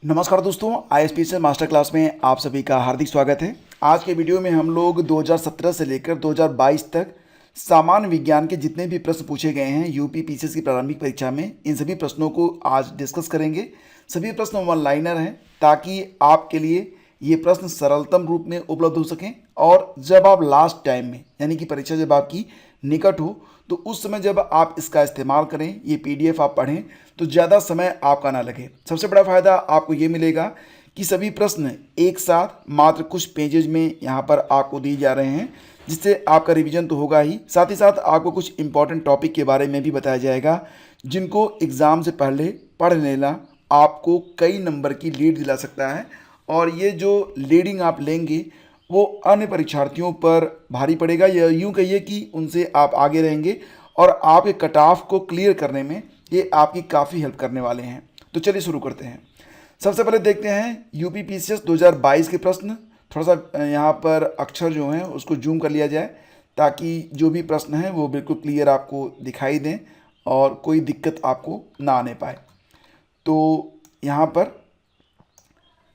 नमस्कार दोस्तों, आईएसपीसीएल master class में आप सभी का हार्दिक स्वागत है। आज के वीडियो में हम लोग 2017 से लेकर 2022 तक सामान्य विज्ञान के जितने भी प्रश्न पूछे गए हैं यूपी पीसीएस की प्रारंभिक परीक्षा में, इन सभी प्रश्नों को आज डिस्कस करेंगे। सभी प्रश्न वन लाइनर हैं ताकि आपके लिए ये प्रश्न सरलतम रूप में उपलब्ध हो सकें और जब आप लास्ट टाइम में यानी कि परीक्षा जब आपकी निकट हो तो उस समय जब आप इसका इस्तेमाल करें, ये पीडीएफ आप पढ़ें तो ज़्यादा समय आपका ना लगे। सबसे बड़ा फ़ायदा आपको ये मिलेगा कि सभी प्रश्न एक साथ मात्र कुछ पेजेज में यहाँ पर आपको दिए जा रहे हैं, जिससे आपका रिवीजन तो होगा ही, साथ ही साथ आपको कुछ इंपॉर्टेंट टॉपिक के बारे में भी बताया जाएगा जिनको एग्ज़ाम से पहले पढ़ लेना आपको कई नंबर की लीड दिला सकता है। और ये जो लीडिंग आप लेंगे वो अन्य परीक्षार्थियों पर भारी पड़ेगा, या यूँ कहिए कि उनसे आप आगे रहेंगे और आपके कट ऑफ को क्लियर करने में ये आपकी काफ़ी हेल्प करने वाले हैं। तो चलिए शुरू करते हैं। सबसे पहले देखते हैं यूपी पीसीएस 2022 के प्रश्न। थोड़ा सा यहाँ पर अक्षर जो हैं उसको जूम कर लिया जाए ताकि जो भी प्रश्न हैं वो बिल्कुल क्लियर आपको दिखाई दें और कोई दिक्कत आपको ना आने पाए। तो यहाँ पर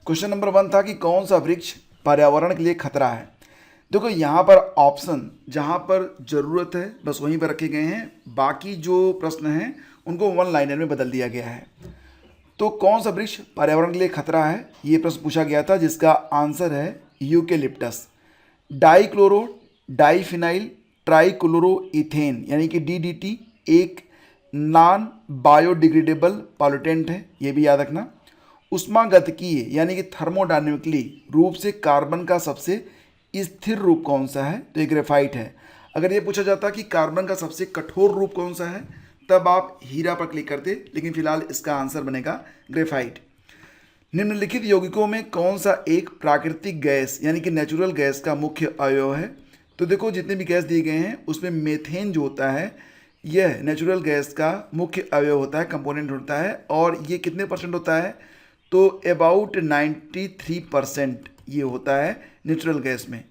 क्वेश्चन नंबर 1 था कि कौन सा वृक्ष पर्यावरण के लिए खतरा है। देखो यहाँ पर ऑप्शन जहाँ पर ज़रूरत है बस वहीं पर रखे गए हैं, बाकी जो प्रश्न हैं उनको वन लाइनर में बदल दिया गया है। तो कौन सा वृक्ष पर्यावरण के लिए खतरा है, ये प्रश्न पूछा गया था, जिसका आंसर है यूकेलिप्टस। डाइक्लोरो डाइफिनाइल ट्राइक्लोरोइथेन यानी कि डीडीटी एक नॉन बायोडिग्रेडेबल पॉल्यूटेंट है, ये भी याद रखना। उष्मागतिकीय यानी कि थर्मोडायनेमिकली रूप से कार्बन का सबसे स्थिर रूप कौन सा है, तो ये ग्रेफाइट है। अगर ये पूछा जाता कि कार्बन का सबसे कठोर रूप कौन सा है तब आप हीरा पर क्लिक करते, लेकिन फिलहाल इसका आंसर बनेगा ग्रेफाइट। निम्नलिखित यौगिकों में कौन सा एक प्राकृतिक गैस यानी कि नेचुरल गैस का मुख्य अवयव है। तो देखो जितने भी गैस दिए गए हैं उसमें मेथेन जो होता है यह नेचुरल गैस का मुख्य अवयव होता है, कंपोनेंट होता है, और ये कितने परसेंट होता है, तो अबाउट 93% ये होता है नेचुरल गैस में।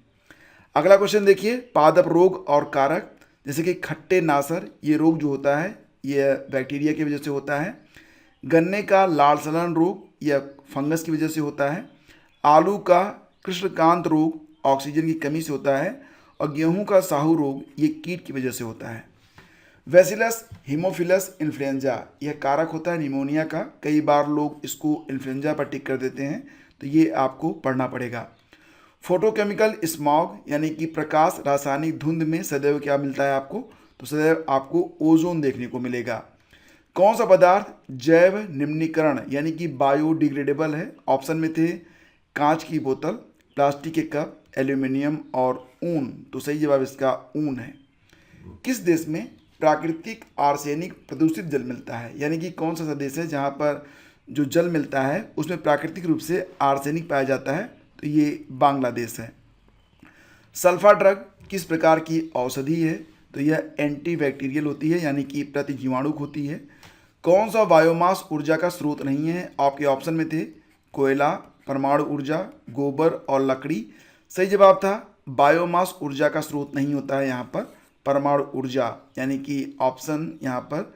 अगला क्वेश्चन देखिए, पादप रोग और कारक, जैसे कि खट्टे नासर, ये रोग जो होता है ये बैक्टीरिया की वजह से होता है। गन्ने का लाल सड़न रोग यह फंगस की वजह से होता है। आलू का कृष्णकांत रोग ऑक्सीजन की कमी से होता है। और गेहूं का साहू रोग ये कीट की वजह से होता है। वैसिलस हीमोफिलस इन्फ्लुएंजा यह कारक होता है निमोनिया का, कई बार लोग इसको इन्फ्लुएंजा पर टिक कर देते हैं, तो ये आपको पढ़ना पड़ेगा। फोटोकेमिकल स्मॉग यानी कि प्रकाश रासायनिक धुंध में सदैव क्या मिलता है आपको, तो सदैव आपको ओजोन देखने को मिलेगा। कौन सा पदार्थ जैव निम्नीकरण यानी कि बायोडिग्रेडेबल है। ऑप्शन में थे कांच की बोतल, प्लास्टिक के कप, एल्यूमिनियम और ऊन, तो सही जवाब इसका ऊन है। किस देश में प्राकृतिक आर्सेनिक प्रदूषित जल मिलता है, यानी कि कौन सा देश है जहाँ पर जो जल मिलता है उसमें प्राकृतिक रूप से आर्सेनिक पाया जाता है, तो ये बांग्लादेश है। सल्फा ड्रग किस प्रकार की औषधि है, तो यह एंटीबैक्टीरियल होती है यानी कि प्रतिजीवाणुक होती है। कौन सा बायोमास ऊर्जा का स्रोत नहीं है, आपके ऑप्शन में थे कोयला, परमाणु ऊर्जा, गोबर और लकड़ी। सही जवाब था बायोमास ऊर्जा का स्रोत नहीं होता है यहाँ पर परमाणु ऊर्जा, यानी कि ऑप्शन यहाँ पर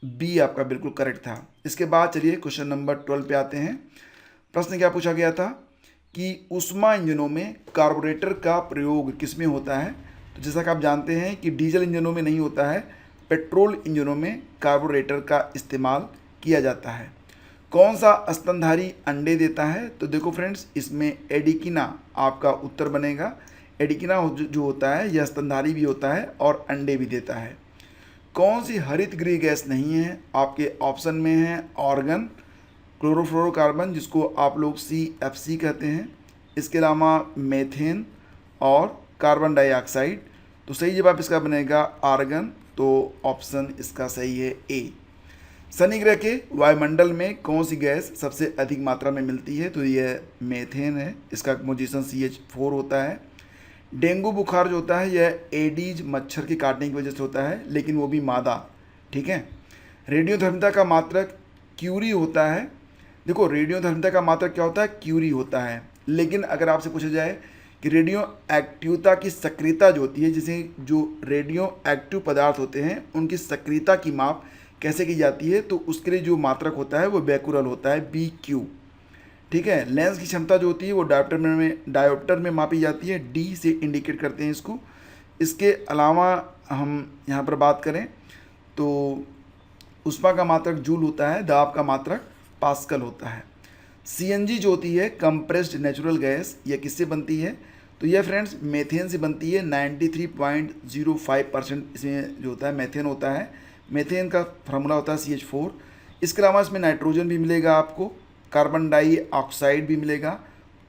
बी आपका बिल्कुल करेक्ट था। इसके बाद चलिए क्वेश्चन नंबर 12 पे आते हैं। प्रश्न क्या पूछा गया था कि ऊष्मा इंजनों में कार्बोरेटर का प्रयोग किसमें होता है। तो जैसा कि आप जानते हैं कि डीजल इंजनों में नहीं होता है, पेट्रोल इंजनों में कार्बोरेटर का इस्तेमाल किया जाता है। कौन सा स्तनधारी अंडे देता है, तो देखो फ्रेंड्स इसमें एडिकिना आपका उत्तर बनेगा। एडिकिना जो होता है यह स्तनधारी भी होता है और अंडे भी देता है। कौन सी हरित गृह गैस नहीं है, आपके ऑप्शन में है ऑर्गन, क्लोरोफ्लोरोकार्बन जिसको आप लोग CFC कहते हैं, इसके अलावा मेथेन और कार्बन डाइऑक्साइड, तो सही जवाब इसका बनेगा आर्गन, तो ऑप्शन इसका सही है ए। शनि ग्रह के वायुमंडल में कौन सी गैस सबसे अधिक मात्रा में मिलती है, तो यह मेथेन है, इसका पोजीशन CH4 होता है। डेंगू बुखार जो होता है यह एडीज मच्छर के काटने की वजह से होता है, लेकिन वो भी मादा, ठीक है। रेडियोधर्मिता का मात्रक क्यूरी होता है। देखो रेडियोधर्मिता का मात्रक क्या होता है, क्यूरी होता है, लेकिन अगर आपसे पूछा जाए कि रेडियो एक्टिवता की सक्रियता जो होती है, जिसे जो रेडियो एक्टिव पदार्थ होते हैं उनकी सक्रियता की माप कैसे की जाती है, तो उसके लिए जो मात्रक होता है वो बैकुरल होता है, BQ। ठीक है। लेंस की क्षमता जो होती है वो डायोप्टर में मापी जाती है, डी से इंडिकेट करते हैं इसको। इसके अलावा हम यहाँ पर बात करें तो ऊष्मा का मात्रक जूल होता है, दाब का मात्रक पास्कल होता है। सीएनजी जो होती है कंप्रेस्ड नेचुरल गैस, यह किससे बनती है? तो यह फ्रेंड्स मेथेन से बनती है। 93.05% इसमें जो होता है मेथेन होता है। मेथेन का फार्मूला होता है CH4। इसके अलावा इसमें नाइट्रोजन भी मिलेगा आपको, कार्बन डाइऑक्साइड भी मिलेगा,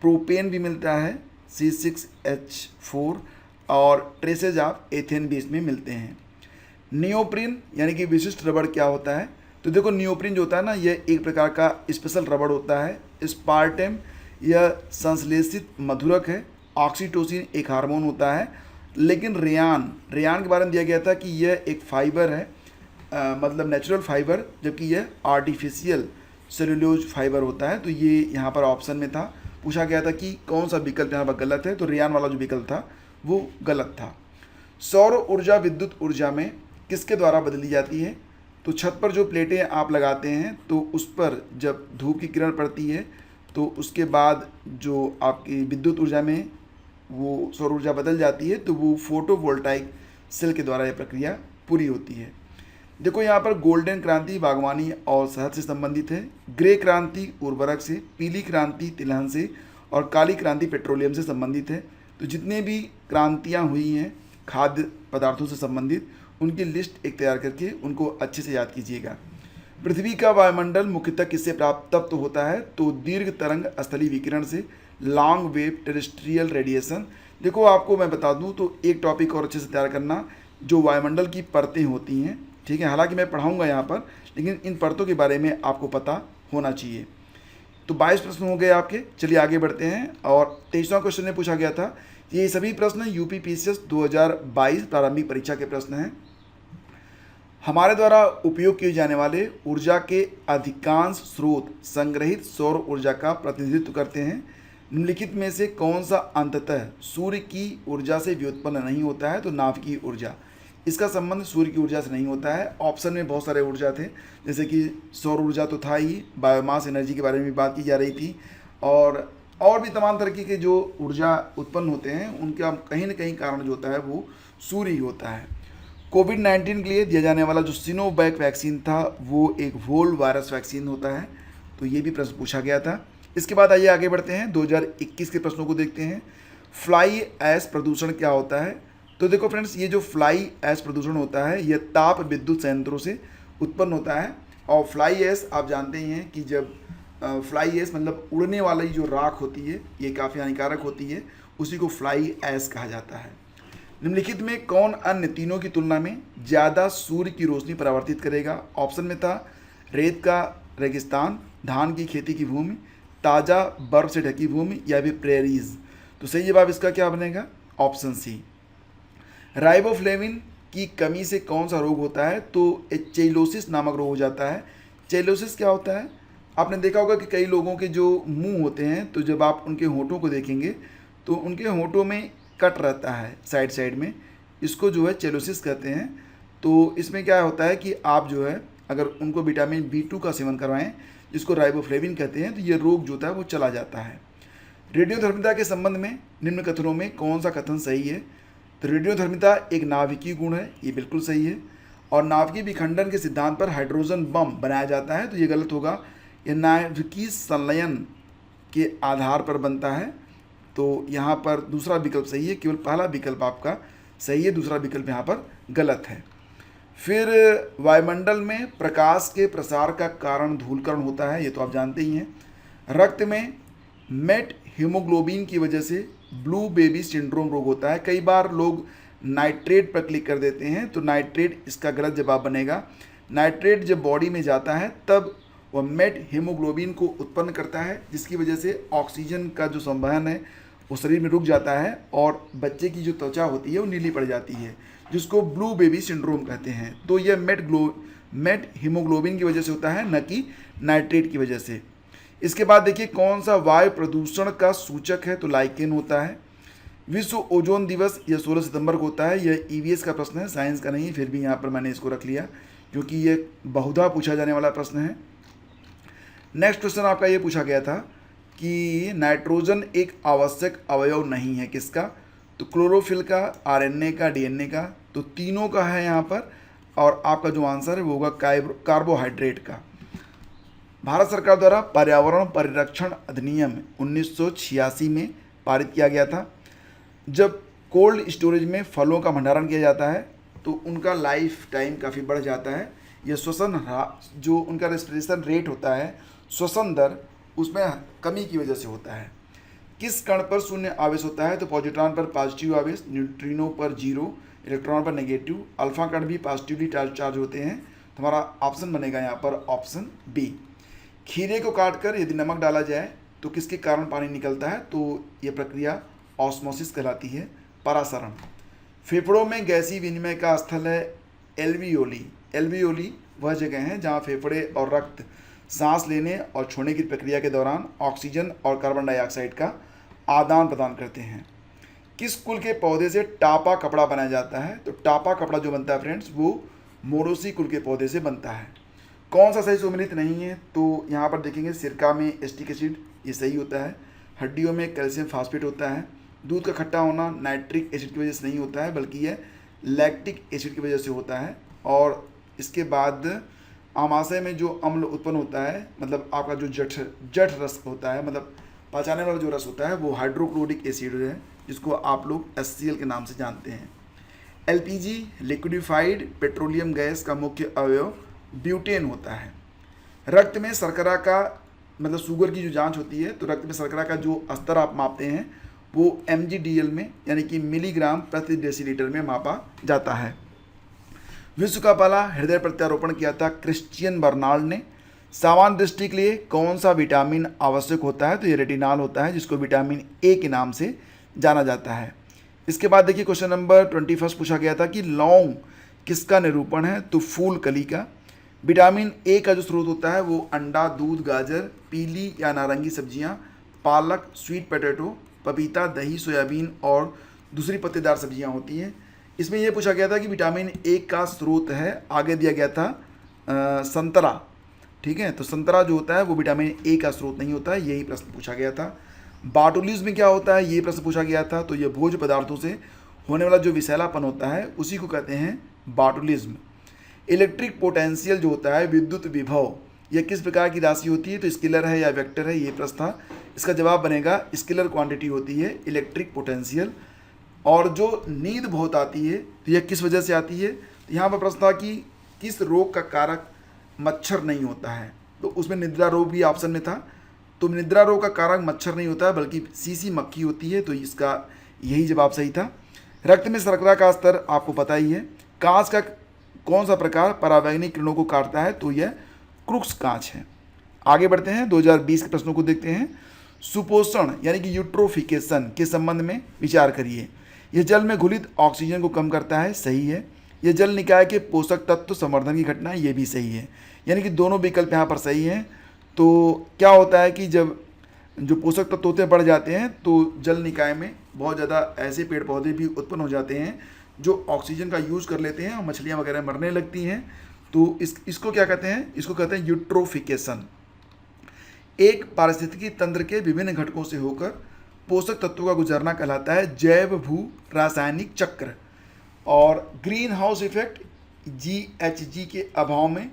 प्रोपेन भी मिलता है C6H4 और ट्रेसेज ऑफ एथेन भी इसमें मिलते हैं। नियोप्रिन यानी कि विशिष्ट रबड़ क्या होता है? तो देखो नियोप्रिन जो होता है ना, यह एक प्रकार का स्पेशल रबड़ होता है। स्पार्टेम यह संश्लेषित मधुरक है। ऑक्सीटोसिन एक हार्मोन होता है। लेकिन रेयान के बारे में दिया गया था कि यह एक फाइबर है, मतलब नेचुरल फाइबर, जबकि यह आर्टिफिशियल सेलुलोज फाइबर होता है। तो ये यहाँ पर ऑप्शन में था, पूछा गया था कि कौन सा विकल्प यहाँ पर गलत है, तो रेयान वाला जो विकल्प था वो गलत था। सौर ऊर्जा विद्युत ऊर्जा में किसके द्वारा बदली जाती है? तो छत पर जो प्लेटें आप लगाते हैं तो उस पर जब धूप की किरण पड़ती है तो उसके बाद जो आपकी विद्युत ऊर्जा में वो सौर ऊर्जा बदल जाती है, तो वो फोटोवोल्टाइक सेल के द्वारा यह प्रक्रिया पूरी होती है। देखो यहाँ पर गोल्डन क्रांति बागवानी और शहद से संबंधित है, ग्रे क्रांति उर्वरक से, पीली क्रांति तिलहन से और काली क्रांति पेट्रोलियम से संबंधित है। तो जितने भी क्रांतियाँ हुई हैं खाद्य पदार्थों से संबंधित, उनकी लिस्ट एक तैयार करके उनको अच्छे से याद कीजिएगा। पृथ्वी का वायुमंडल मुख्यतः किससे प्राप्त होता है? तो दीर्घ तरंग स्थलीय विकिरण से, लॉन्ग वेव टेरेस्ट्रियल रेडिएशन। देखो आपको मैं बता दूं तो एक टॉपिक और अच्छे से तैयार करना, जो वायुमंडल की परतें होती हैं, ठीक है। हालांकि मैं पढ़ाऊंगा यहाँ पर, लेकिन इन परतों के बारे में आपको पता होना चाहिए। तो 22 प्रश्न हो गए आपके। चलिए आगे बढ़ते हैं। और 23वां क्वेश्चन में पूछा गया था, ये सभी प्रश्न यूपीपीसीएस 2022 प्रारंभिक परीक्षा के प्रश्न हैं। हमारे द्वारा उपयोग किए जाने वाले ऊर्जा के अधिकांश स्रोत संग्रहित सौर ऊर्जा का प्रतिनिधित्व करते हैं। निम्नलिखित में से कौन सा अंततः सूर्य की ऊर्जा से व्युत्पन्न नहीं होता है? तो नाभिकीय ऊर्जा। इसका संबंध सूर्य की ऊर्जा से नहीं होता है। ऑप्शन में बहुत सारे ऊर्जा थे, जैसे कि सौर ऊर्जा तो था ही, बायोमास एनर्जी के बारे में भी बात की जा रही थी, और भी तमाम तरीके के जो ऊर्जा उत्पन्न होते हैं उनका कहीं ना कहीं कारण जो होता है वो सूर्य ही होता है। कोविड-19 के लिए दिया जाने वाला जो सिनोवैक वैक्सीन था वो एक व्होल वायरस वैक्सीन होता है। तो ये भी प्रश्न पूछा गया था। इसके बाद आइए आगे बढ़ते हैं, 2021 के प्रश्नों को देखते हैं। फ्लाई ऐश प्रदूषण क्या होता है? तो देखो फ्रेंड्स, ये जो फ्लाई ऐश प्रदूषण होता है यह ताप विद्युत संयंत्रों से उत्पन्न होता है। और फ्लाई ऐश आप जानते ही हैं कि जब फ्लाई ऐश मतलब उड़ने वाली जो राख होती है ये काफ़ी हानिकारक होती है, उसी को फ्लाई ऐश कहा जाता है। निम्नलिखित में कौन अन्य तीनों की तुलना में ज़्यादा सूर्य की रोशनी परावर्तित करेगा? ऑप्शन में था रेत का रेगिस्तान, धान की खेती की भूमि, ताज़ा बर्फ से ढकी भूमि या भी प्रेरीज। तो सही जवाब इसका क्या बनेगा? Option C. राइबोफ्लेविन की कमी से कौन सा रोग होता है? तो चेलोसिस नामक रोग हो जाता है। चेलोसिस क्या होता है? आपने देखा होगा कि कई लोगों के जो मुंह होते हैं, तो जब आप उनके होंठों को देखेंगे तो उनके होंठों में कट रहता है साइड में, इसको जो है चेलोसिस कहते हैं। तो इसमें क्या होता है कि आप जो है अगर उनको विटामिन B2 का सेवन करवाएं, जिसको राइबोफ्लेविन कहते हैं, तो ये रोग जो होता है वो चला जाता है। रेडियोधर्मिता के संबंध में निम्न कथनों में कौन सा कथन सही है? तो रेडियोधर्मिता एक नाभिकीय गुण है, ये बिल्कुल सही है। और नाभिकीय विखंडन के सिद्धांत पर हाइड्रोजन बम बनाया जाता है, तो ये गलत होगा। यह नाभिकीय संलयन के आधार पर बनता है। तो यहाँ पर दूसरा विकल्प सही है, केवल पहला विकल्प आपका सही है, दूसरा विकल्प यहाँ पर गलत है। फिर वायुमंडल में प्रकाश के प्रसार का कारण धूलकण होता है, ये तो आप जानते ही हैं। रक्त में मेट हीमोग्लोबिन की वजह से ब्लू बेबी सिंड्रोम रोग होता है। कई बार लोग नाइट्रेट पर क्लिक कर देते हैं, तो नाइट्रेट इसका गलत जवाब बनेगा। नाइट्रेट जब बॉडी में जाता है तब वह मेट हीमोग्लोबिन को उत्पन्न करता है, जिसकी वजह से ऑक्सीजन का जो संवहन है वो शरीर में रुक जाता है और बच्चे की जो त्वचा होती है वो नीली पड़ जाती है, जिसको ब्लू बेबी सिंड्रोम कहते हैं। तो यह मेट हीमोग्लोबिन की वजह से होता है, न कि नाइट्रेट की वजह से। इसके बाद देखिए कौन सा वायु प्रदूषण का सूचक है? तो लाइकेन होता है। विश्व ओजोन दिवस यह 16 सितंबर को होता है। यह EVS का प्रश्न है, साइंस का नहीं, फिर भी यहाँ पर मैंने इसको रख लिया क्योंकि ये बहुधा पूछा जाने वाला प्रश्न है। नेक्स्ट क्वेश्चन आपका ये पूछा गया था कि नाइट्रोजन एक आवश्यक अवयव नहीं है किसका, तो क्लोरोफिल का, आरएनए का, डीएनए का, तो तीनों का है यहाँ पर। और आपका जो आंसर है वो होगा कार्बोहाइड्रेट का। भारत सरकार द्वारा पर्यावरण परिरक्षण अधिनियम 1986 में पारित किया गया था। जब कोल्ड स्टोरेज में फलों का भंडारण किया जाता है तो उनका लाइफ टाइम काफ़ी बढ़ जाता है। यह जो उनका रेस्पिरेशन रेट होता है, श्वसन दर, उसमें कमी की वजह से होता है। किस कण पर शून्य आवेश होता है, तो पॉजिट्रॉन पर पॉजिटिव आवेश, न्यूट्रिनो पर जीरो, इलेक्ट्रॉन पर नेगेटिव, अल्फा कण भी पॉजिटिवली चार्ज होते हैं। तो हमारा ऑप्शन बनेगा यहाँ पर ऑप्शन बी। खीरे को काटकर यदि नमक डाला जाए तो किसके कारण पानी निकलता है, तो यह प्रक्रिया ऑस्मोसिस कहलाती है, परासरण। फेफड़ों में गैसीय विनिमय का स्थल है एल्वियोली। एल्वियोली वह जगह है जहाँ फेफड़े और रक्त सांस लेने और छोड़ने की प्रक्रिया के दौरान ऑक्सीजन और कार्बन डाइऑक्साइड का आदान प्रदान करते हैं। किस कुल के पौधे से टापा कपड़ा बनाया जाता है, तो टापा कपड़ा जो बनता है फ्रेंड्स वो मोरोसी कुल के पौधे से बनता है। कौन सा सही सम्मिलित नहीं है, तो यहाँ पर देखेंगे सिरका में एस्टिक एसिड, ये सही होता है। हड्डियों में कैल्शियम फास्फेट होता है। दूध का खट्टा होना नाइट्रिक एसिड की वजह से नहीं होता है, बल्कि यह लैक्टिक एसिड की वजह से होता है। और इसके बाद आमाशय में जो अम्ल उत्पन्न होता है, मतलब आपका जो जठ रस होता है, मतलब पचाने वाला जो रस होता है, वो हाइड्रोक्लोरिक एसिड है, जिसको आप लोग HCl के नाम से जानते हैं। LPG लिक्विडिफाइड पेट्रोलियम गैस का मुख्य अवयव ब्यूटेन होता है। रक्त में शर्करा का, मतलब शुगर की जो जांच होती है, तो रक्त में शर्करा का जो स्तर आप मापते हैं वो mgdl में, यानी कि मिलीग्राम प्रति डेसीलीटर में मापा जाता है। विश्व का पहला हृदय प्रत्यारोपण किया था क्रिश्चियन बर्नार्ड ने। सामान्य दृष्टि के लिए कौन सा विटामिन आवश्यक होता है, तो ये रेटिनॉल होता है, जिसको विटामिन ए के नाम से जाना जाता है। इसके बाद देखिए क्वेश्चन नंबर 21 पूछा गया था कि लौंग किसका निरूपण है, तो फूल कली का। विटामिन ए का जो स्रोत होता है वो अंडा, दूध, गाजर, पीली या नारंगी सब्जियां, पालक, स्वीट पोटैटो, पपीता, दही, सोयाबीन और दूसरी पत्तेदार सब्जियां होती हैं। इसमें यह पूछा गया था कि विटामिन ए का स्रोत है, आगे दिया गया था संतरा। ठीक है, तो संतरा जो होता है वो विटामिन ए का स्रोत नहीं होता है, यही प्रश्न पूछा गया था। बाटुलिज्म में क्या होता है, ये प्रश्न पूछा गया था। तो ये भोज्य पदार्थों से होने वाला जो विषैलापन होता है उसी को कहते हैं बाटुलिज्म। इलेक्ट्रिक पोटेंशियल जो होता है, विद्युत विभव, यह किस प्रकार की राशि होती है, तो स्केलर है या वेक्टर है, ये प्रश्न था। इसका जवाब बनेगा स्केलर क्वांटिटी होती है इलेक्ट्रिक पोटेंशियल। और जो नींद बहुत आती है तो यह किस वजह से आती है, तो यहाँ पर प्रश्न था कि किस रोग का कारक मच्छर नहीं होता है, तो उसमें निद्रा रोग भी ऑप्शन में था। तो निद्रा रोग का कारक मच्छर नहीं होता है बल्कि सीसी मक्खी होती है, तो इसका यही जवाब सही था। रक्त में शर्करा का स्तर आपको पता ही है। कांच का कौन सा प्रकार परावैंगनिक किरणों को काटता है, तो यह क्रुक्स कांच है। आगे बढ़ते हैं, 2020 के प्रश्नों को देखते हैं। सुपोषण यानी कि यूट्रोफिकेशन के संबंध में विचार करिए। यह जल में घुलित ऑक्सीजन को कम करता है, सही है। यह जल निकाय के पोषक तत्व संवर्धन की घटना है, ये भी सही है। यानी कि दोनों विकल्प यहाँ पर सही हैं। तो क्या होता है कि जब जो पोषक तत्व होते बढ़ जाते हैं तो जल निकाय में बहुत ज़्यादा ऐसे पेड़ पौधे भी उत्पन्न हो जाते हैं जो ऑक्सीजन का यूज़ कर लेते हैं और मछलियाँ वगैरह मरने लगती हैं। तो इसको क्या कहते हैं, इसको कहते हैं यूट्रोफिकेशन। एक पारिस्थितिकी तंत्र के विभिन्न घटकों से होकर पोषक तत्वों का गुजरना कहलाता है जैव भू रासायनिक चक्र। और ग्रीन हाउस इफेक्ट GHG के अभाव में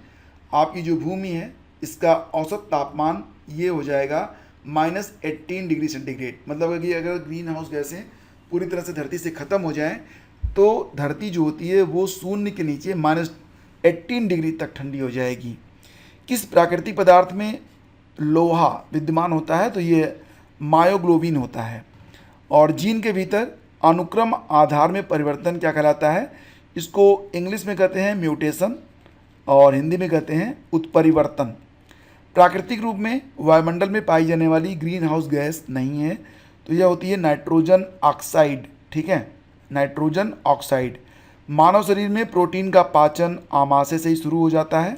आपकी जो भूमि है इसका औसत तापमान ये हो जाएगा -18 डिग्री सेंटीग्रेड। मतलब कि अगर ग्रीन हाउस गैसें पूरी तरह से धरती से ख़त्म हो जाएं तो धरती जो होती है वो शून्य के नीचे -18 डिग्री तक ठंडी हो जाएगी। किस प्राकृतिक पदार्थ में लोहा विद्यमान होता है, तो ये मायोग्लोबिन होता है। और जीन के भीतर अनुक्रम आधार में परिवर्तन क्या कहलाता है, इसको इंग्लिश में कहते हैं म्यूटेशन और हिंदी में कहते हैं उत्परिवर्तन। प्राकृतिक रूप में वायुमंडल में पाई जाने वाली ग्रीन हाउस गैस नहीं है, तो यह होती है नाइट्रोजन ऑक्साइड। ठीक है, नाइट्रोजन ऑक्साइड। मानव शरीर में प्रोटीन का पाचन आमाशय से ही शुरू हो जाता है।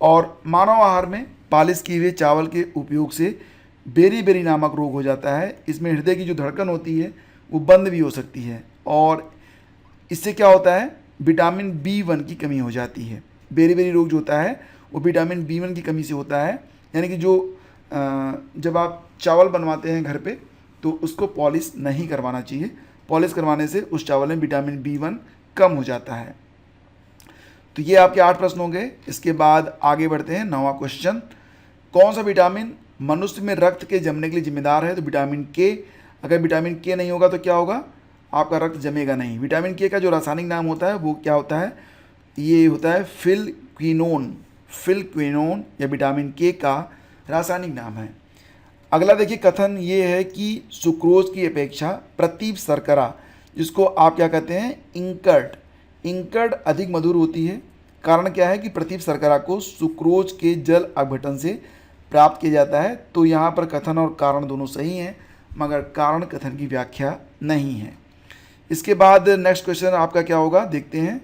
और मानव आहार में पालिश किए हुए चावल के उपयोग से बेरी नामक रोग हो जाता है। इसमें हृदय की जो धड़कन होती है वो बंद भी हो सकती है। और इससे क्या होता है, विटामिन B1 की कमी हो जाती है। बेरी रोग जो होता है वो विटामिन B1 की कमी से होता है। यानी कि जो जब आप चावल बनवाते हैं घर पे तो उसको पॉलिश नहीं करवाना चाहिए। पॉलिश करवाने से उस चावल में विटामिन B1 कम हो जाता है। तो ये आपके 8 प्रश्न हो गए। इसके बाद आगे बढ़ते हैं 9वां क्वेश्चन। कौन सा विटामिन मनुष्य में रक्त के जमने के लिए जिम्मेदार है? तो विटामिन के। अगर विटामिन के नहीं होगा तो क्या होगा? आपका रक्त जमेगा नहीं। विटामिन के का जो रासायनिक नाम होता है वो क्या होता है? ये होता है फिलक्विनोन। फिलक्विनोन या विटामिन के का रासायनिक नाम है। अगला देखिए कथन ये है कि सुक्रोज की अपेक्षा प्रतीप शर्करा, जिसको आप क्या कहते हैं? इंकर्ट। इंकर्ट अधिक मधुर होती है। कारण क्या है कि प्रतीप शर्करा को सुक्रोज के जल अपघटन से प्राप्त किया जाता है। तो यहाँ पर कथन और कारण दोनों सही हैं, मगर कारण कथन की व्याख्या नहीं है। इसके बाद नेक्स्ट क्वेश्चन आपका क्या होगा देखते हैं।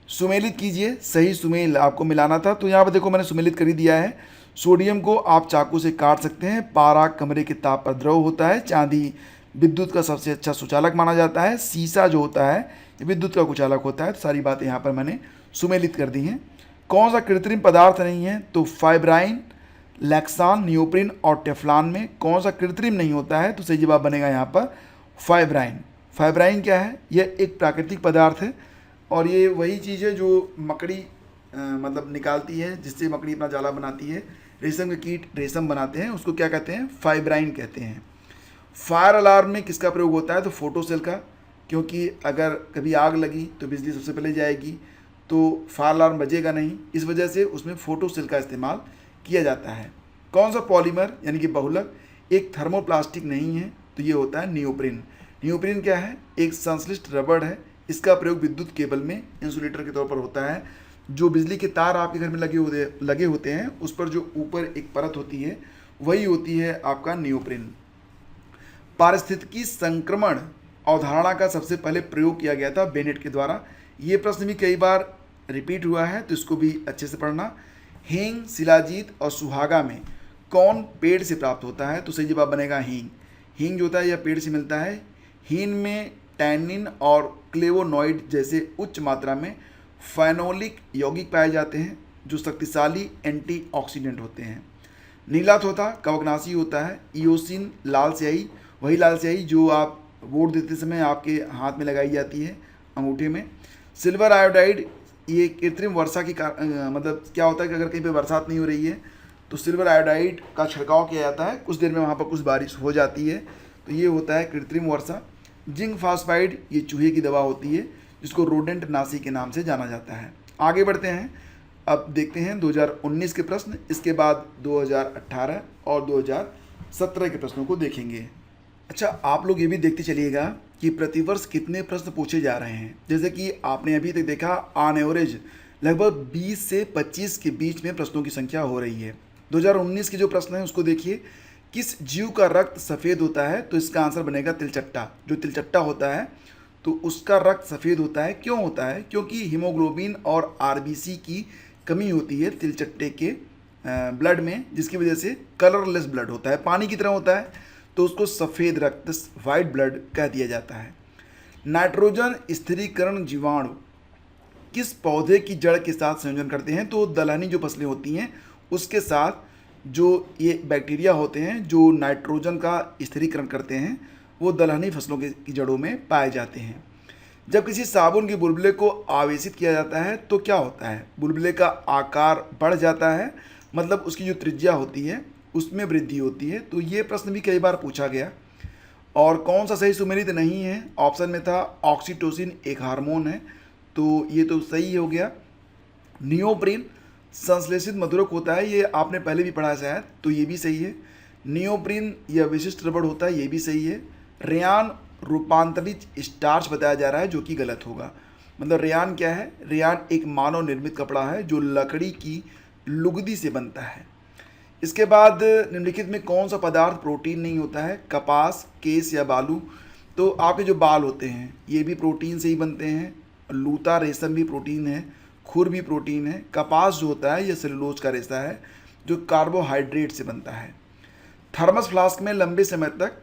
सुमेलित कीजिए। सही सुमेल आपको मिलाना था, तो यहाँ पर देखो मैंने सुमेलित कर ही दिया है। सोडियम को आप चाकू से काट सकते हैं। पारा कमरे के ताप पर द्रव होता है। चांदी विद्युत का सबसे अच्छा सुचालक माना जाता है। शीशा जो होता है ये विद्युत का कुचालक होता है। तो सारी बातें यहाँ पर मैंने सुमेलित कर दी हैं। कौन सा कृत्रिम पदार्थ नहीं है? तो फाइब्राइन, लैक्सान, नियोप्रिन और टेफ्लॉन में कौन सा कृत्रिम नहीं होता है? तो सही जवाब बनेगा यहाँ पर फाइब्राइन। फाइब्राइन क्या है? यह एक प्राकृतिक पदार्थ है और ये वही चीज़ है जो मकड़ी मतलब निकालती है, जिससे मकड़ी अपना जाला बनाती है। रेशम के कीट रेशम बनाते हैं, उसको क्या कहते हैं? फाइब्राइन कहते हैं। फायर अलार्म में किसका प्रयोग होता है? तो फोटो सेल का, क्योंकि अगर कभी आग लगी तो बिजली सबसे पहले जाएगी, तो फायर अलार्म बजेगा नहीं, इस वजह से उसमें फोटो सेल का इस्तेमाल किया जाता है। कौन सा पॉलीमर यानी कि बहुलक एक थर्मोप्लास्टिक नहीं है? तो ये होता है नियोप्रिन। नियोप्रिन क्या है? एक संश्लिष्ट रबड़ है। इसका प्रयोग विद्युत केबल में इंसुलेटर के तौर पर होता है। जो बिजली के तार आपके घर में लगे होते हैं उस पर जो ऊपर एक परत होती है वही होती है आपका नियोप्रिन। पारिस्थितिकी संक्रमण अवधारणा का सबसे पहले प्रयोग किया गया था बेनेट के द्वारा। ये प्रश्न भी कई बार रिपीट हुआ है, तो इसको भी अच्छे से पढ़ना। हींग, शिलाजीत और सुहागा में कौन पेड़ से प्राप्त होता है? तो सही जवाब बनेगा हींग। हींग जो होता है यह पेड़ से मिलता है। हींग में टैनिन और क्लेवोनॉइड जैसे उच्च मात्रा में फेनोलिक यौगिक पाए जाते हैं जो शक्तिशाली एंटीऑक्सीडेंट होते हैं। नीला तोता कवकनाशी होता है। इयोसिन लाल स्याही, वही लाल स्याही जो आप वोट देते समय आपके हाथ में लगाई जाती है, अंगूठे में। सिल्वर आयोडाइड ये कृत्रिम वर्षा की मतलब क्या होता है कि अगर कहीं पे बरसात नहीं हो रही है तो सिल्वर आयोडाइड का छिड़काव किया जाता है, कुछ देर में वहाँ पर कुछ बारिश हो जाती है, तो ये होता है कृत्रिम वर्षा। जिंक फास्फाइड ये चूहे की दवा होती है जिसको रोडेंट नासी के नाम से जाना जाता है। आगे बढ़ते हैं, अब देखते हैं 2019 के प्रश्न, इसके बाद 2018 और 2017 के प्रश्नों को देखेंगे। अच्छा, आप लोग ये भी देखते चलिएगा कि प्रतिवर्ष कितने प्रश्न पूछे जा रहे हैं। जैसे कि आपने अभी तक देखा ऑन एवरेज लगभग 20 से 25 के बीच में प्रश्नों की संख्या हो रही है। 2019 के जो प्रश्न है उसको देखिए। किस जीव का रक्त सफ़ेद होता है? तो इसका आंसर बनेगा तिलचट्टा। जो तिलचट्टा होता है तो उसका रक्त सफ़ेद होता है। क्यों होता है? क्योंकि हीमोग्लोबिन और आरबीसी की कमी होती है तिलचट्टे के ब्लड में, जिसकी वजह से कलरलेस ब्लड होता है, पानी की तरह होता है, तो उसको सफ़ेद रक्त वाइट ब्लड कह दिया जाता है। नाइट्रोजन स्थिरीकरण जीवाणु किस पौधे की जड़ के साथ संयोजन करते हैं? तो दलहनी जो फसलें होती हैं उसके साथ जो ये बैक्टीरिया होते हैं जो नाइट्रोजन का स्थिरीकरण करते हैं वो दलहनी फसलों की जड़ों में पाए जाते हैं। जब किसी साबुन के बुलबुले को आवेशित किया जाता है तो क्या होता है? बुलबुले का आकार बढ़ जाता है, मतलब उसकी जो त्रिज्या होती है उसमें वृद्धि होती है। तो ये प्रश्न भी कई बार पूछा गया। और कौन सा सही सुमेलित नहीं है? ऑप्शन में था ऑक्सीटोसिन एक हार्मोन है, तो ये तो सही हो गया। नियोप्रिन संश्लेषित मधुरक होता है, ये आपने पहले भी पढ़ा शायद, तो ये भी सही है। नियोप्रिन यह विशिष्ट रबड़ होता है, ये भी सही है। रेयान रूपांतरित स्टार्च बताया जा रहा है, जो कि गलत होगा। मतलब रेयान क्या है? रेयान एक मानव निर्मित कपड़ा है जो लकड़ी की लुगदी से बनता है। इसके बाद निम्नलिखित में कौन सा पदार्थ प्रोटीन नहीं होता है? कपास, केस या बालू? तो आपके जो बाल होते हैं ये भी प्रोटीन से ही बनते हैं। लूता रेशम भी प्रोटीन है, खुर भी प्रोटीन है। कपास जो होता है ये सेलुलोज का रेशा है जो कार्बोहाइड्रेट से बनता है। थर्मस फ्लास्क में लंबे समय तक